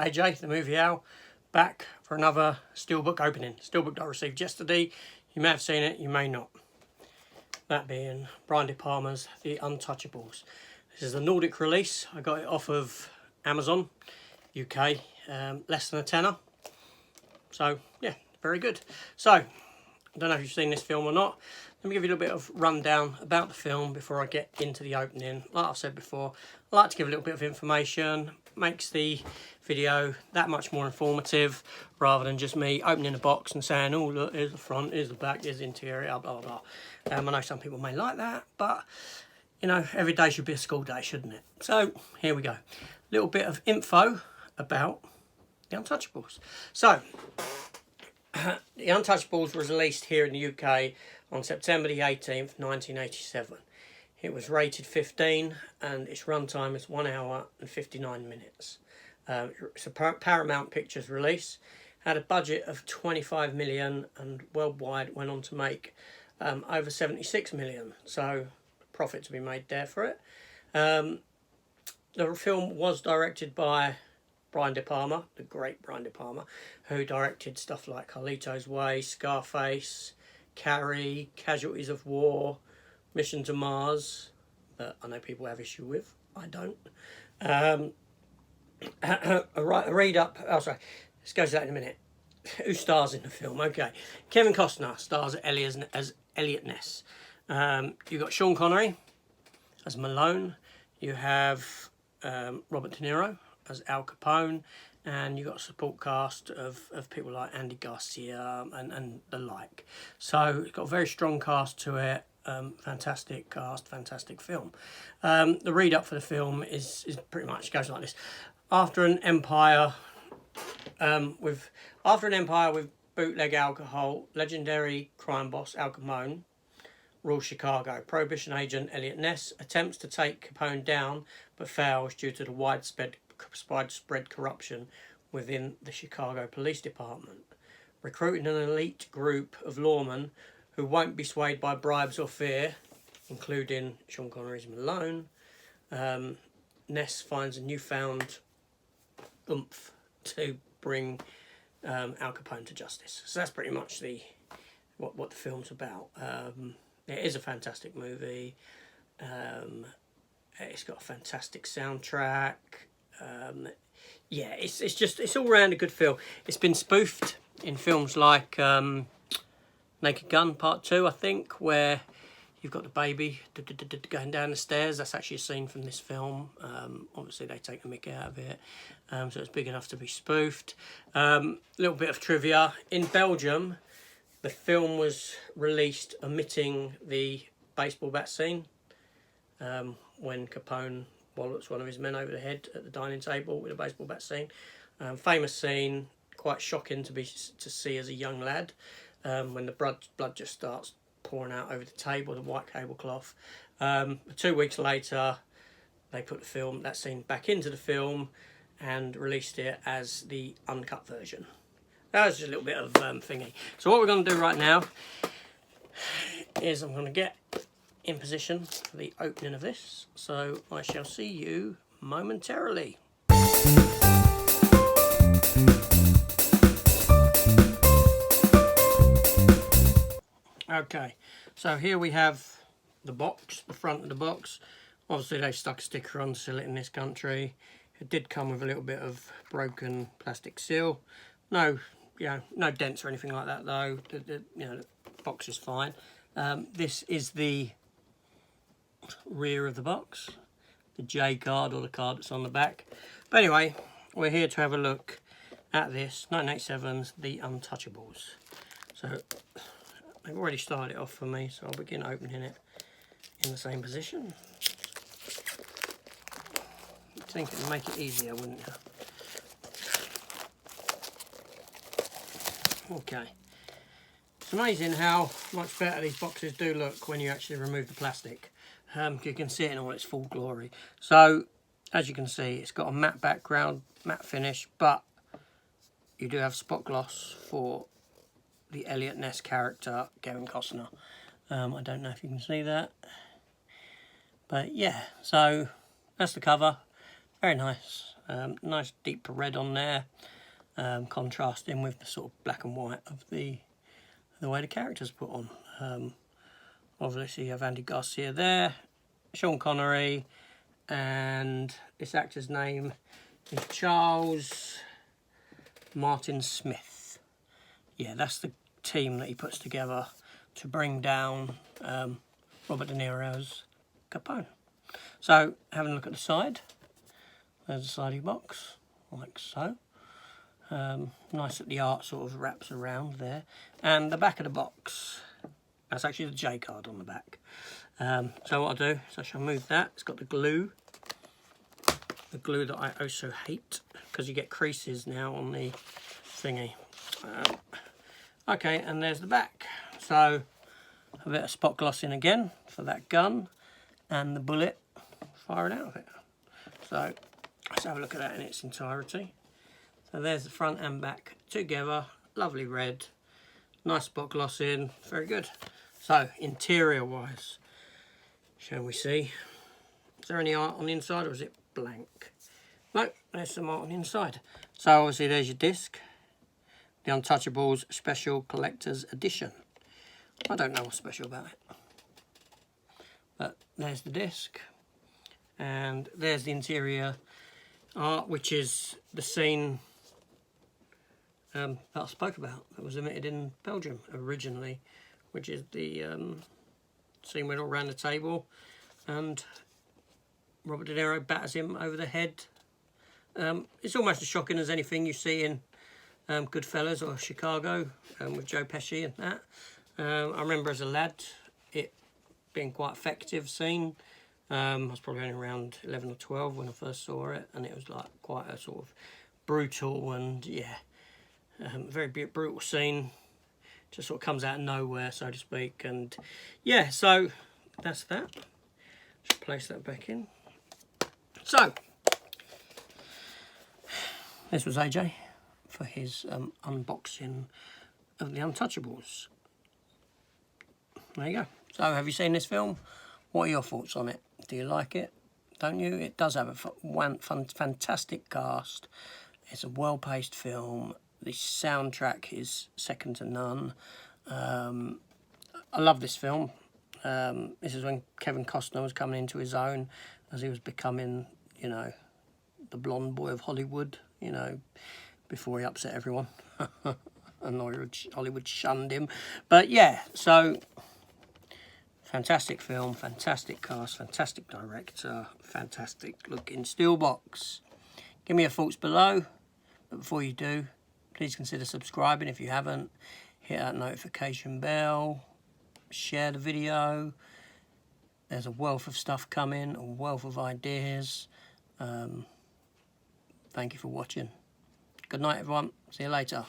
AJ, the movie owl, back for another Steelbook opening. Steelbook that I received yesterday. You may have seen it, you may not. That being Brian De Palma's The Untouchables. This is the Nordic release. I got it off of Amazon, UK, less than a tenner. So, yeah, very good. So, I don't know if you've seen this film or not. Let me give you a little bit of rundown about the film before I get into the opening. Like I've said before, I like to give a little bit of information. Makes the video that much more informative rather than just me opening a box and saying, oh look, here's the front, here's the back, here's the interior, blah, blah, blah. I know some people may like that, but, you know, every day should be a school day, shouldn't it? So, here we go. A little bit of info about The Untouchables. So, The Untouchables was released here in the UK on September the 18th, 1987. It was rated 15 and its runtime is 1 hour and 59 minutes. It's a Paramount Pictures release. Had a budget of 25 million and worldwide went on to make over 76 million. So profit to be made there for it. The film was directed by Brian De Palma, the great Brian De Palma, who directed stuff like Carlito's Way, Scarface, Carrie, Casualties of War, Mission to Mars, that I know people have issue with. I don't. A read up. Oh, sorry. Let's go to that in a minute. Who stars in the film? Okay, Kevin Costner stars as Elliot Ness. You've got Sean Connery as Malone. You have Robert De Niro as Al Capone, and you've got a support cast of people like Andy Garcia and the like. So it's got a very strong cast to it. Fantastic cast, fantastic film. The read up for the film is pretty much goes like this. After an empire with bootleg alcohol, legendary crime boss Al Capone rules Chicago. Prohibition agent Elliot Ness attempts to take Capone down but fails due to the widespread corruption within the Chicago Police Department. Recruiting an elite group of lawmen who won't be swayed by bribes or fear, including Sean Connery's Malone, Ness finds a newfound oomph to bring Al Capone to justice. So that's pretty much what the film's about. It is a fantastic movie. It's got a fantastic soundtrack. Yeah, it's all round a good film. It's been spoofed in films like Naked Gun Part 2, I think, where you've got the baby going down the stairs. That's actually a scene from this film. Obviously, they take the mick out of it, so it's big enough to be spoofed. Little bit of trivia. In Belgium, the film was released omitting the baseball bat scene when Capone wallops one of his men over the head at the dining table with a baseball bat scene. Famous scene, quite shocking to see as a young lad. When the blood just starts pouring out over the table, the white tablecloth. 2 weeks later, they put that scene back into the film and released it as the uncut version. That was just a little bit of thingy. So what we're going to do right now is I'm going to get in position for the opening of this. So I shall see you momentarily. Okay, so here we have the box, the front of the box. Obviously they stuck a sticker on to seal it in this country. It did come with a little bit of broken plastic seal. No dents or anything like that though. The box is fine. This is the rear of the box, the J card or the card that's on the back. But anyway, we're here to have a look at this 1987's The Untouchables. So they've already started it off for me, so I'll begin opening it in the same position. You'd think it would make it easier, wouldn't you? Okay. It's amazing how much better these boxes do look when you actually remove the plastic. You can see it in all its full glory. So, as you can see, it's got a matte background, matte finish, but you do have spot gloss for the Elliot Ness character, Kevin Costner. I don't know if you can see that. But yeah, so that's the cover. Very nice. Nice deep red on there, contrasting with the sort of black and white of the way the characters put on. Obviously you have Andy Garcia there, Sean Connery, and this actor's name is Charles Martin Smith. Yeah, that's the team that he puts together to bring down Robert De Niro's Capone. So, having a look at the side, there's a slidey box, like so. Nice that the art sort of wraps around there. And the back of the box, that's actually the J card on the back. So what I'll do is I shall move that. It's got the glue that I also hate, because you get creases now on the thingy. Okay, and there's the back. So a bit of spot glossing again for that gun and the bullet firing out of it. So let's have a look at that in its entirety. So there's the front and back together, lovely red, nice spot glossing, very good. So interior wise, shall we see? Is there any art on the inside or is it blank? No, there's some art on the inside. So obviously there's your disc, the Untouchables Special Collector's Edition. I don't know what's special about it. But there's the disc, and there's the interior art, which is the scene that I spoke about, that was emitted in Belgium originally, which is the scene where all around the table and Robert De Niro batters him over the head. It's almost as shocking as anything you see in Goodfellas or Chicago with Joe Pesci and that. I remember as a lad it being quite effective scene. I was probably only around 11 or 12 when I first saw it, and it was like quite a sort of brutal and very brutal scene. Just sort of comes out of nowhere, so to speak. And yeah, so that's that. Just place that back in. So this was AJ for his unboxing of the Untouchables. There you go. So have you seen this film? What are your thoughts on it? Do you like it? Don't you? It does have a fantastic cast. It's a well-paced film. The soundtrack is second to none. I love this film. This is when Kevin Costner was coming into his own, as he was becoming, you know, the blonde boy of Hollywood, you know, before he upset everyone. And Hollywood shunned him. But yeah, so fantastic film, fantastic cast, fantastic director, fantastic looking steelbox. Give me your thoughts below. But before you do, please consider subscribing if you haven't. Hit that notification bell. Share the video. There's a wealth of stuff coming, a wealth of ideas. Thank you for watching. Good night, everyone. See you later.